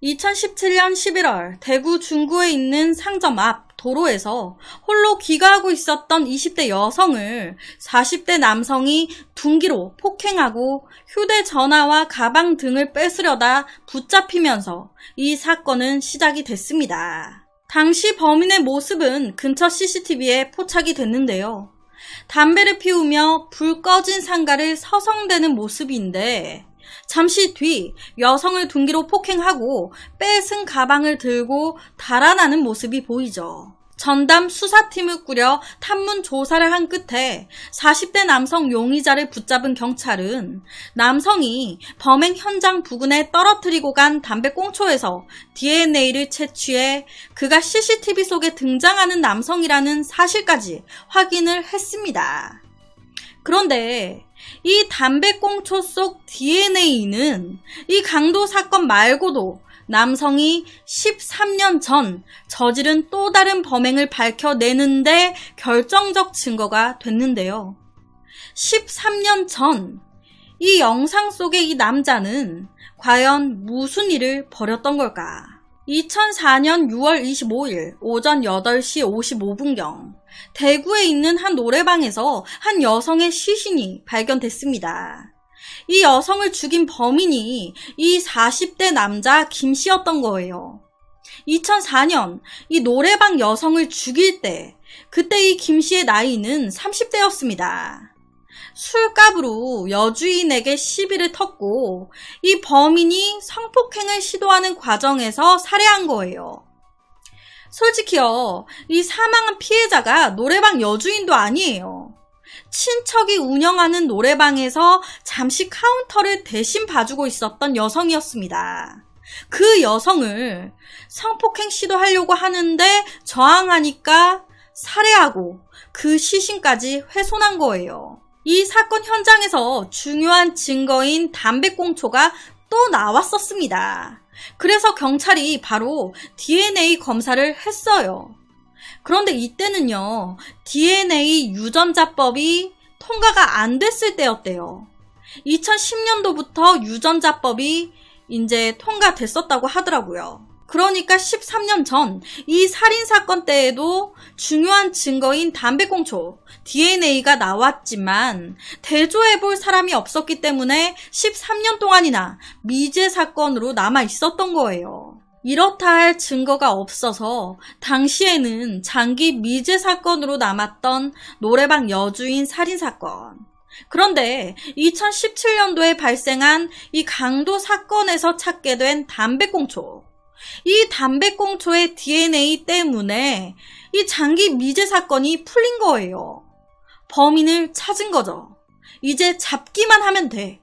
2017년 11월 대구 중구에 있는 상점 앞 도로에서 홀로 귀가하고 있었던 20대 여성을 40대 남성이 둔기로 폭행하고 휴대전화와 가방 등을 뺏으려다 붙잡히면서 이 사건은 시작이 됐습니다. 당시 범인의 모습은 근처 CCTV에 포착이 됐는데요. 담배를 피우며 불 꺼진 상가를 서성대는 모습인데 잠시 뒤 여성을 둔기로 폭행하고 뺏은 가방을 들고 달아나는 모습이 보이죠. 전담 수사팀을 꾸려 탐문 조사를 한 끝에 40대 남성 용의자를 붙잡은 경찰은 남성이 범행 현장 부근에 떨어뜨리고 간 담배꽁초에서 DNA를 채취해 그가 CCTV 속에 등장하는 남성이라는 사실까지 확인을 했습니다. 그런데 이 담배꽁초 속 DNA는 이 강도 사건 말고도 남성이 13년 전 저지른 또 다른 범행을 밝혀내는데 결정적 증거가 됐는데요. 13년 전 이 영상 속의 이 남자는 과연 무슨 일을 벌였던 걸까? 2004년 6월 25일 오전 8시 55분경 대구에 있는 한 노래방에서 한 여성의 시신이 발견됐습니다. 이 여성을 죽인 범인이 이 40대 남자 김 씨였던 거예요. 2004년 이 노래방 여성을 죽일 때 그때 이 김 씨의 나이는 30대였습니다. 술값으로 여주인에게 시비를 텄고 이 범인이 성폭행을 시도하는 과정에서 살해한 거예요. 솔직히요, 이 사망한 피해자가 노래방 여주인도 아니에요. 친척이 운영하는 노래방에서 잠시 카운터를 대신 봐주고 있었던 여성이었습니다. 그 여성을 성폭행 시도하려고 하는데 저항하니까 살해하고 그 시신까지 훼손한 거예요. 이 사건 현장에서 중요한 증거인 담배꽁초가 또 나왔었습니다. 그래서 경찰이 바로 DNA 검사를 했어요. 그런데 이때는요, DNA 유전자법이 통과가 안 됐을 때였대요. 2010년도부터 유전자법이 이제 통과됐었다고 하더라고요. 그러니까 13년 전 이 살인사건 때에도 중요한 증거인 담배꽁초 DNA가 나왔지만 대조해볼 사람이 없었기 때문에 13년 동안이나 미제 사건으로 남아 있었던 거예요. 이렇다 할 증거가 없어서 당시에는 장기 미제 사건으로 남았던 노래방 여주인 살인사건. 그런데 2017년도에 발생한 이 강도 사건에서 찾게 된 담배꽁초. 이 담배꽁초의 DNA 때문에 이 장기 미제 사건이 풀린 거예요. 범인을 찾은 거죠. 이제 잡기만 하면 돼.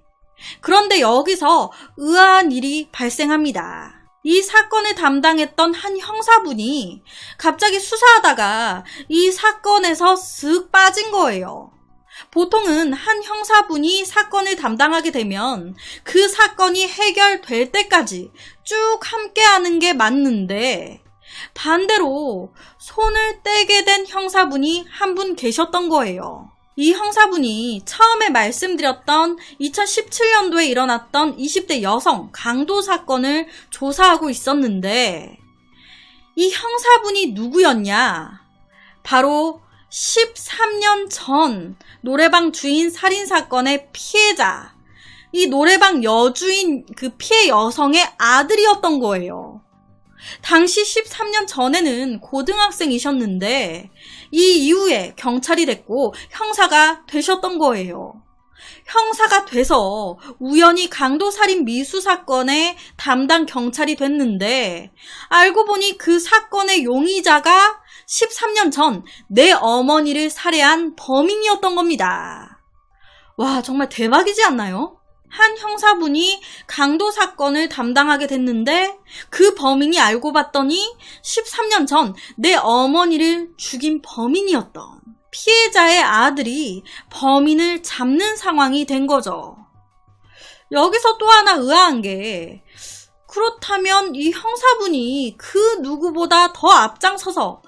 그런데 여기서 의아한 일이 발생합니다. 이 사건을 담당했던 한 형사분이 갑자기 수사하다가 이 사건에서 쓱 빠진 거예요. 보통은 한 형사분이 사건을 담당하게 되면 그 사건이 해결될 때까지 쭉 함께 하는 게 맞는데 반대로 손을 떼게 된 형사분이 한 분 계셨던 거예요. 이 형사분이 처음에 말씀드렸던 2017년도에 일어났던 20대 여성 강도 사건을 조사하고 있었는데 이 형사분이 누구였냐? 바로 13년 전 노래방 주인 살인사건의 피해자, 이 노래방 여주인 그 피해 여성의 아들이었던 거예요. 당시 13년 전에는 고등학생이셨는데 이 이후에 경찰이 됐고 형사가 되셨던 거예요. 형사가 돼서 우연히 강도살인 미수 사건의 담당 경찰이 됐는데 알고 보니 그 사건의 용의자가 13년 전 내 어머니를 살해한 범인이었던 겁니다. 와, 정말 대박이지 않나요? 한 형사분이 강도 사건을 담당하게 됐는데 그 범인이 알고 봤더니 13년 전 내 어머니를 죽인 범인이었던 피해자의 아들이 범인을 잡는 상황이 된 거죠. 여기서 또 하나 의아한 게 그렇다면 이 형사분이 그 누구보다 더 앞장서서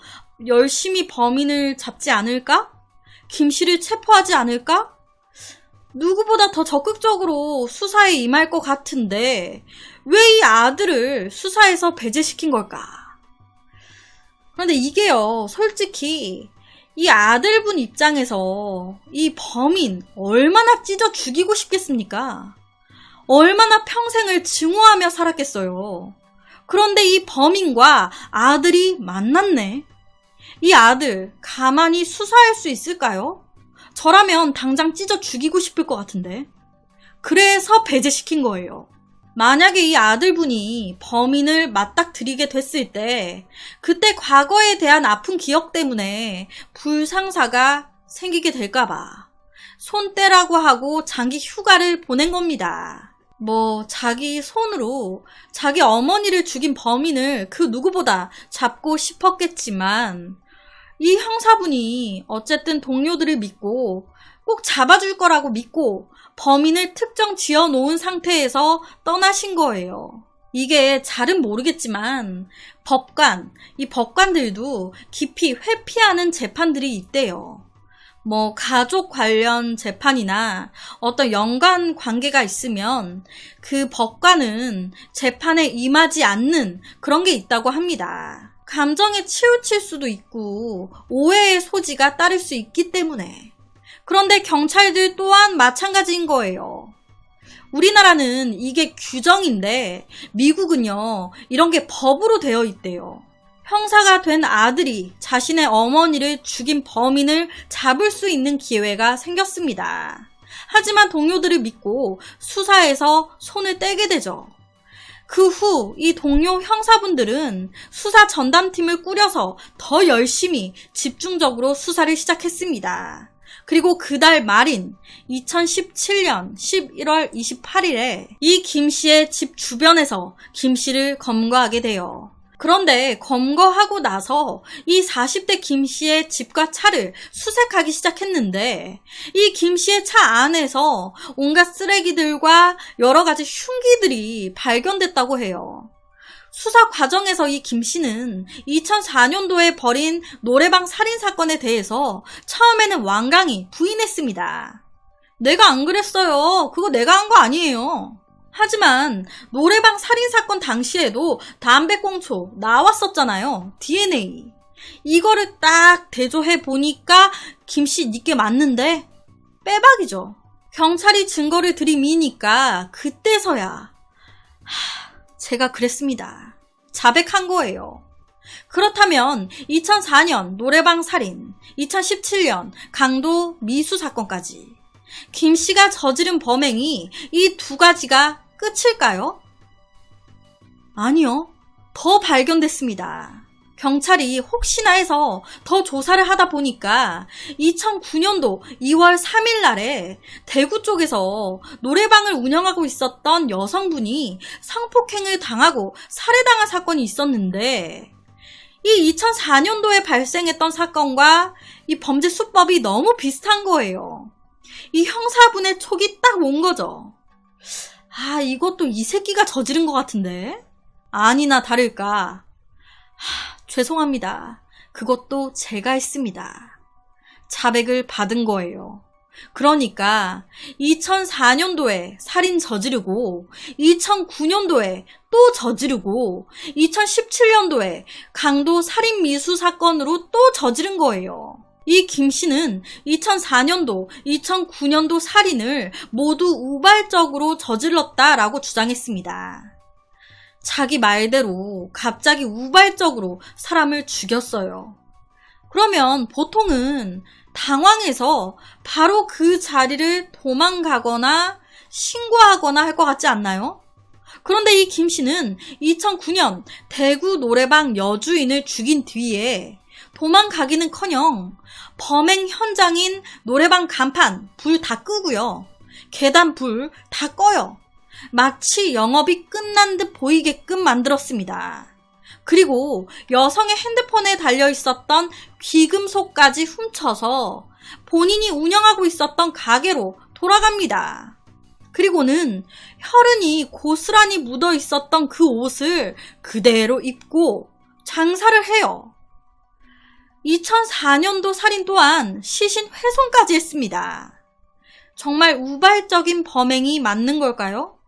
열심히 범인을 잡지 않을까? 김 씨를 체포하지 않을까? 누구보다 더 적극적으로 수사에 임할 것 같은데 왜 이 아들을 수사에서 배제시킨 걸까? 그런데 이게요, 솔직히 이 아들분 입장에서 이 범인 얼마나 찢어 죽이고 싶겠습니까? 얼마나 평생을 증오하며 살았겠어요. 그런데 이 범인과 아들이 만났네. 이 아들 가만히 수사할 수 있을까요? 저라면 당장 찢어 죽이고 싶을 것 같은데. 그래서 배제시킨 거예요. 만약에 이 아들분이 범인을 맞닥뜨리게 됐을 때 그때 과거에 대한 아픈 기억 때문에 불상사가 생기게 될까봐 손 떼라고 하고 장기 휴가를 보낸 겁니다. 자기 손으로 자기 어머니를 죽인 범인을 그 누구보다 잡고 싶었겠지만 이 형사분이 어쨌든 동료들을 믿고 꼭 잡아줄 거라고 믿고 범인을 특정 지어 놓은 상태에서 떠나신 거예요. 이게 잘은 모르겠지만 이 법관들도 깊이 회피하는 재판들이 있대요. 가족 관련 재판이나 어떤 연관 관계가 있으면 그 법관은 재판에 임하지 않는 그런 게 있다고 합니다. 감정에 치우칠 수도 있고 오해의 소지가 따를 수 있기 때문에. 그런데 경찰들 또한 마찬가지인 거예요. 우리나라는 이게 규정인데 미국은요, 이런 게 법으로 되어 있대요. 형사가 된 아들이 자신의 어머니를 죽인 범인을 잡을 수 있는 기회가 생겼습니다. 하지만 동료들을 믿고 수사에서 손을 떼게 되죠. 그 후 이 동료 형사분들은 수사 전담팀을 꾸려서 더 열심히 집중적으로 수사를 시작했습니다. 그리고 그달 말인 2017년 11월 28일에 이 김 씨의 집 주변에서 김 씨를 검거하게 돼요. 그런데 검거하고 나서 이 40대 김 씨의 집과 차를 수색하기 시작했는데 이 김 씨의 차 안에서 온갖 쓰레기들과 여러 가지 흉기들이 발견됐다고 해요. 수사 과정에서 이 김 씨는 2004년도에 벌인 노래방 살인 사건에 대해서 처음에는 완강히 부인했습니다. 내가 안 그랬어요. 그거 내가 한 거 아니에요. 하지만 노래방 살인사건 당시에도 담배꽁초 나왔었잖아요. DNA. 이거를 딱 대조해 보니까 김씨 니께 맞는데 빼박이죠. 경찰이 증거를 들이미니까 그때서야 제가 그랬습니다. 자백한 거예요. 그렇다면 2004년 노래방 살인, 2017년 강도 미수 사건까지 김씨가 저지른 범행이 이 두 가지가 끝일까요? 아니요. 더 발견됐습니다. 경찰이 혹시나 해서 더 조사를 하다 보니까 2009년도 2월 3일 날에 대구 쪽에서 노래방을 운영하고 있었던 여성분이 성폭행을 당하고 살해당한 사건이 있었는데 이 2004년도에 발생했던 사건과 이 범죄 수법이 너무 비슷한 거예요. 이 형사분의 촉이 딱 온 거죠. 이것도 이 새끼가 저지른 것 같은데? 아니나 다를까. 죄송합니다. 그것도 제가 했습니다. 자백을 받은 거예요. 그러니까 2004년도에 살인 저지르고 2009년도에 또 저지르고 2017년도에 강도 살인 미수 사건으로 또 저지른 거예요. 이 김 씨는 2004년도, 2009년도 살인을 모두 우발적으로 저질렀다라고 주장했습니다. 자기 말대로 갑자기 우발적으로 사람을 죽였어요. 그러면 보통은 당황해서 바로 그 자리를 도망가거나 신고하거나 할 것 같지 않나요? 그런데 이 김 씨는 2009년 대구 노래방 여주인을 죽인 뒤에 도망가기는커녕 범행 현장인 노래방 간판 불 다 끄고요. 계단 불 다 꺼요. 마치 영업이 끝난 듯 보이게끔 만들었습니다. 그리고 여성의 핸드폰에 달려있었던 귀금속까지 훔쳐서 본인이 운영하고 있었던 가게로 돌아갑니다. 그리고는 혈흔이 고스란히 묻어있었던 그 옷을 그대로 입고 장사를 해요. 2004년도 살인 또한 시신 훼손까지 했습니다. 정말 우발적인 범행이 맞는 걸까요?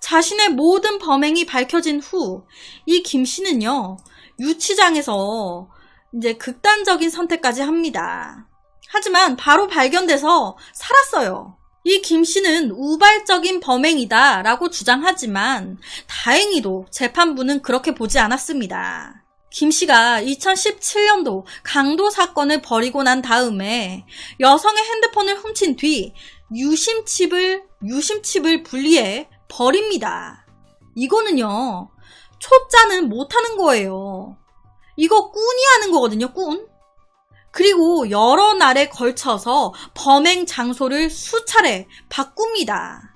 자신의 모든 범행이 밝혀진 후 이 김 씨는요, 유치장에서 이제 극단적인 선택까지 합니다. 하지만 바로 발견돼서 살았어요. 이 김 씨는 우발적인 범행이다 라고 주장하지만 다행히도 재판부는 그렇게 보지 않았습니다. 김 씨가 2017년도 강도 사건을 벌이고 난 다음에 여성의 핸드폰을 훔친 뒤 유심칩을 분리해 버립니다. 이거는요, 초짜는 못하는 거예요. 이거 꾼이 하는 거거든요, 꾼. 그리고 여러 날에 걸쳐서 범행 장소를 수차례 바꿉니다.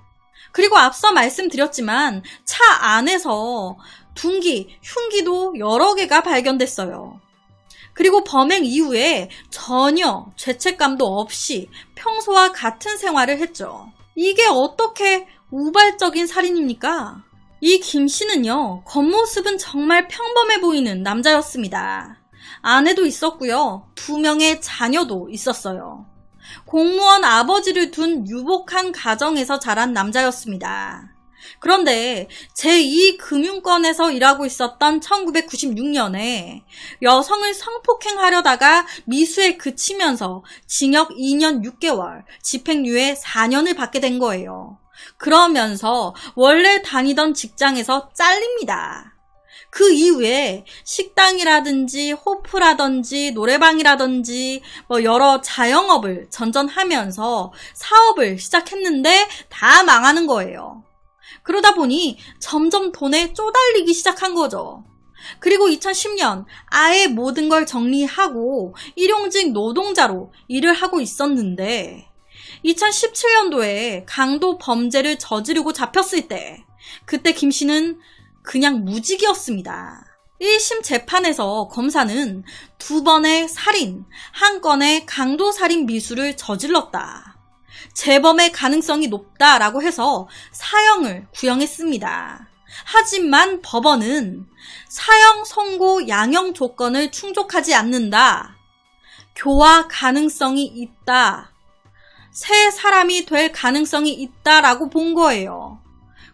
그리고 앞서 말씀드렸지만 차 안에서 둔기, 흉기도 여러 개가 발견됐어요. 그리고 범행 이후에 전혀 죄책감도 없이 평소와 같은 생활을 했죠. 이게 어떻게 우발적인 살인입니까? 이 김 씨는요, 겉모습은 정말 평범해 보이는 남자였습니다. 아내도 있었고요. 2명의 자녀도 있었어요. 공무원 아버지를 둔 유복한 가정에서 자란 남자였습니다. 그런데 제2금융권에서 일하고 있었던 1996년에 여성을 성폭행하려다가 미수에 그치면서 징역 2년 6개월, 집행유예 4년을 받게 된 거예요. 그러면서 원래 다니던 직장에서 잘립니다. 그 이후에 식당이라든지 호프라든지 노래방이라든지 여러 자영업을 전전하면서 사업을 시작했는데 다 망하는 거예요. 그러다 보니 점점 돈에 쪼달리기 시작한 거죠. 그리고 2010년 아예 모든 걸 정리하고 일용직 노동자로 일을 하고 있었는데 2017년도에 강도 범죄를 저지르고 잡혔을 때 그때 김 씨는 그냥 무직이었습니다. 1심 재판에서 검사는 2번의 살인, 1건의 강도살인 미수를 저질렀다. 재범의 가능성이 높다라고 해서 사형을 구형했습니다. 하지만 법원은 사형 선고 양형 조건을 충족하지 않는다. 교화 가능성이 있다. 새 사람이 될 가능성이 있다라고 본 거예요.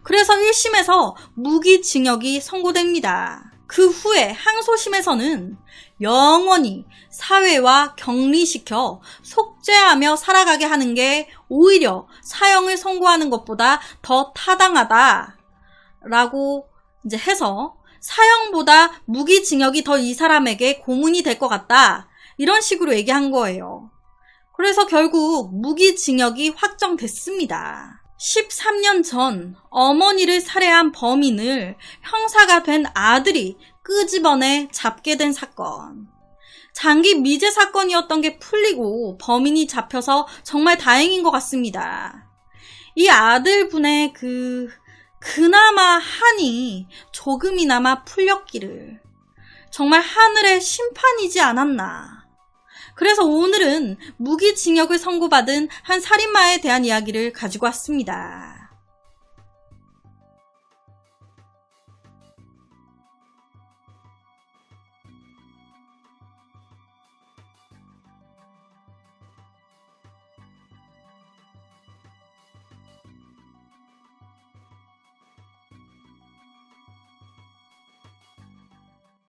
그래서 1심에서 무기징역이 선고됩니다. 그 후에 항소심에서는 영원히 사회와 격리시켜 속죄하며 살아가게 하는 게 오히려 사형을 선고하는 것보다 더 타당하다라고 이제 해서 사형보다 무기징역이 더 이 사람에게 고문이 될 것 같다. 이런 식으로 얘기한 거예요. 그래서 결국 무기징역이 확정됐습니다. 13년 전 어머니를 살해한 범인을 형사가 된 아들이 끄집어내 잡게 된 사건. 장기 미제 사건이었던 게 풀리고 범인이 잡혀서 정말 다행인 것 같습니다. 이 아들분의 그나마 한이 조금이나마 풀렸기를. 정말 하늘의 심판이지 않았나. 그래서 오늘은 무기징역을 선고받은 한 살인마에 대한 이야기를 가지고 왔습니다.